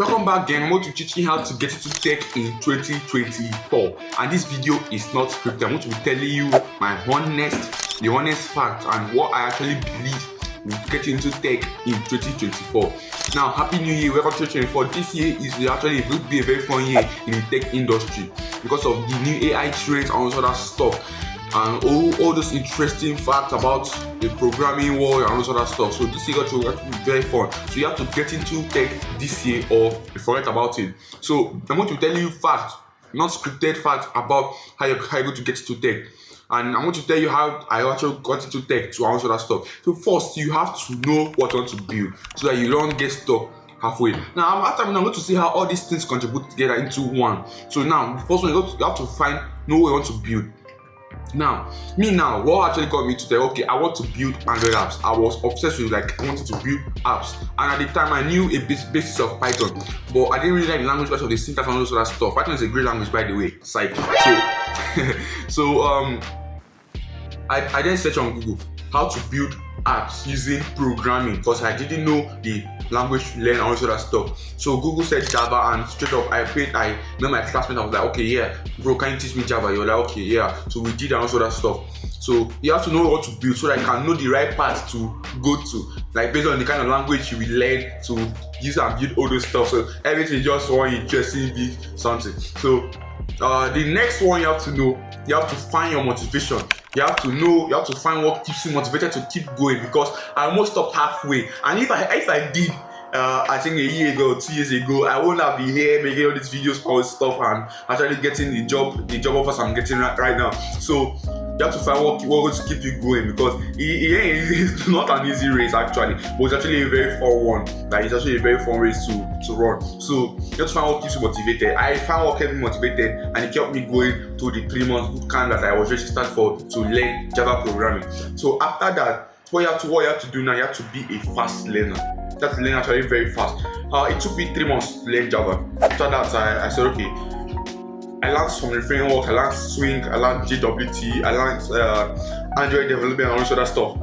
Welcome back again. I'm going to teach you how to get into tech in 2024. And this video is not scripted. I'm going to be telling you my the honest fact and what I actually believe will get into tech in 2024. Now, Happy New Year, welcome to 2024. This year is actually going to be a very fun year in the tech industry because of the new AI trends and all that stuff. And all those interesting facts about the programming world and all that stuff. So this year is going to be very fun. So you have to get into tech this year or forget about it. So I'm going to tell you facts, not scripted facts about how you're going to get into tech. And I'm going to tell you how I actually got into tech to answer that stuff. So first, you have to know what you want to build so that you don't get stuck halfway. Now, after I'm going to see how all these things contribute together into one. So now, first one, you have to know what you want to build. Now, what actually got me to say, okay, I want to build Android apps. I was obsessed with I wanted to build apps, and at the time I knew a basis of Python, but I didn't really like the language because of the syntax and all that stuff. Python is a great language, by the way. Side. I then searched on Google how to build apps using programming because I didn't know the language to learn and all that stuff. So Google said Java, and straight up I met my classmate. I was like, okay, yeah, bro, can you teach me Java? You're like, okay, yeah. So we did and all that stuff. So you have to know what to build so that you can know the right path to go to, like based on the kind of language you will learn to use and build all those stuff. So everything is just one interesting big something. So the next one you have to know, you have to find your motivation. You have to find what keeps you motivated to keep going, because I almost stopped halfway. And if I did, I think a year ago, 2 years ago, I wouldn't have been here making all these videos, all this stuff, and actually getting the job offers I'm getting right now. So you have to find what going to keep you going, because it's not an easy race actually, but it's actually a very fun one. Like it's actually a very fun race to run. So you have to find what keeps you motivated. I found what kept me motivated, and it kept me going to the 3 months bootcamp that I was registered for to learn Java programming. So after that, what you have to do now, you have to be a fast learner. You have to learn actually very fast. It took me 3 months to learn Java. After that, I said, okay, I learned from the framework, I learned Swing, I learned JWT, I learned Android development and all that other stuff.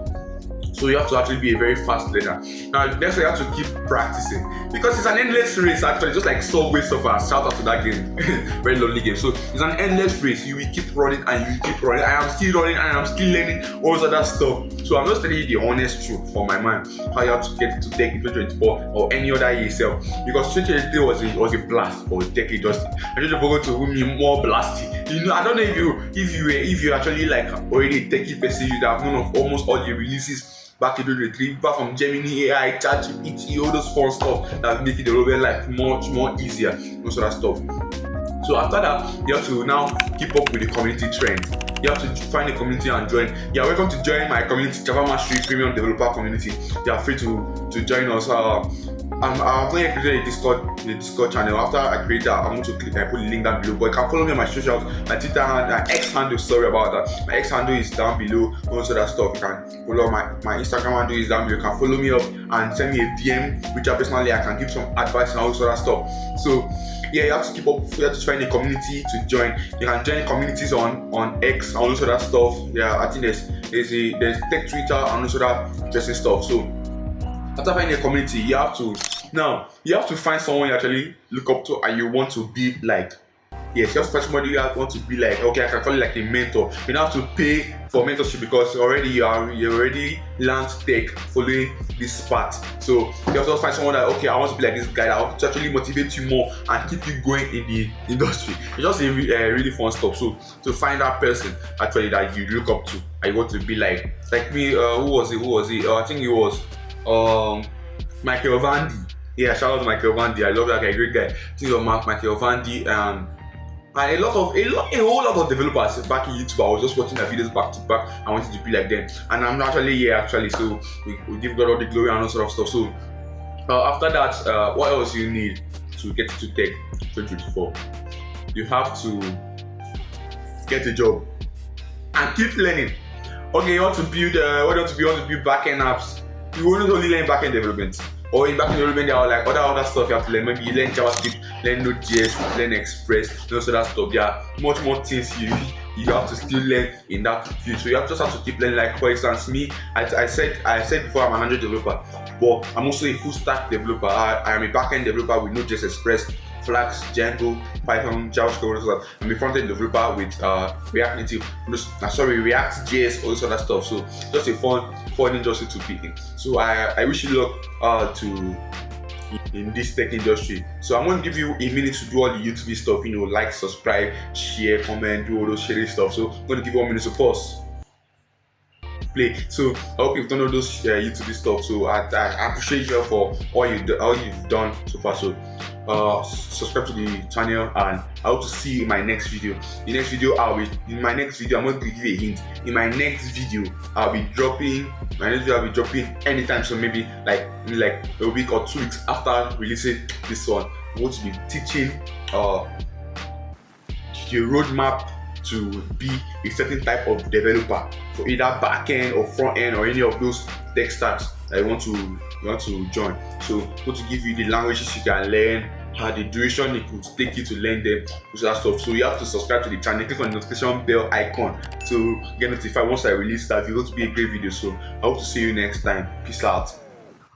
So you have to actually be a very fast learner. Now, that's why you have to keep practicing, because it's an endless race actually, just like Subway Surfers. Shout out to that game, very lovely game. So it's an endless race. You will keep running and you keep running. I am still running and I'm still learning all that stuff. So I'm just telling you the honest truth for my mind, how you have to get into tech in 2024 or any other year itself. Because 2023 was a blast for tech industry. I just forgot to me more blasty. I don't know if you actually like already a techie person, you have known of almost all the releases back in 2023, back from Gemini, AI, ChatGPT, all those fun stuff that make the development life much more easier, most of that stuff. So after that, you have to now keep up with the community trends. You have to find a community and join. You are welcome to join my community, Java Mastery Premium Developer Community. You are free to join us. I'm going to create a Discord channel. After I create that, I'm going to put the link down below. But you can follow me on my socials, my Twitter handle, my X handle. Sorry about that. My X handle is down below. Also that stuff. You can follow my Instagram handle is down below. You can follow me up and send me a DM, which I personally I can give some advice and also that stuff. So yeah, you have to keep up. You have to find a community to join. You can join communities on X and also that stuff. Yeah, I think there's tech Twitter and also that interesting stuff. So after finding a community, you have to find someone you actually look up to and you want to be like. Yes, you have to find somebody you want to be like. Okay, I can call it like a mentor. You don't have to pay for mentorship because you already learned tech following this path. So you have to find someone that, okay, I want to be like this guy that will actually motivate you more and keep you going in the industry. It's just a really fun stuff. So to find that person actually that you look up to and you want to be like me. Who was it? I think it was Michael Vandy. Yeah, shout out to Michael Vandy. I love that guy, great guy. I think it was Michael Vandy and a whole lot of developers back in YouTube. I was just watching their videos back to back. I wanted to be like them, and I'm actually here actually. So we give God all the glory and all sort of stuff. So after that, what else you need to get into tech 2024? You have to get a job and keep learning. Okay, you want to build backend apps. You won't only learn backend development. Or in backend development, there are like other stuff you have to learn. Maybe you learn JavaScript, learn Node.js, learn Express, so that stuff. There are much more things you you have to still learn in that field. So you just have to keep learning. Like for instance, me, I said before I'm an Android developer, but I'm also a full stack developer. I am a backend developer with Node.js Express, Flask, Django, Python, JavaScript. I'm a front-end developer with React Native, React.js, all this other stuff. So just a fun industry to be in. So I wish you luck to in this tech industry. So I'm going to give you a minute to do all the YouTube stuff, like, subscribe, share, comment, do all those sharing stuff. So I'm going to give you 1 minute to pause, play. So I hope you've done all those YouTube stuff. So I appreciate you for all you've done so far. So subscribe to the channel, and I hope to see you in my next video. I'm going to give you a hint. In my next video, I'll be dropping anytime, so maybe like a week or 2 weeks after releasing this one. I'm going to be teaching the roadmap to be a certain type of developer for either backend or front end or any of those tech stacks that you want to join. So I'm going to give you the languages you can learn, how the duration it could take you to learn them, that stuff. So you have to subscribe to the channel, click on the notification bell icon to get notified once I release that. It's going to be a great video. So I hope to see you next time. Peace out.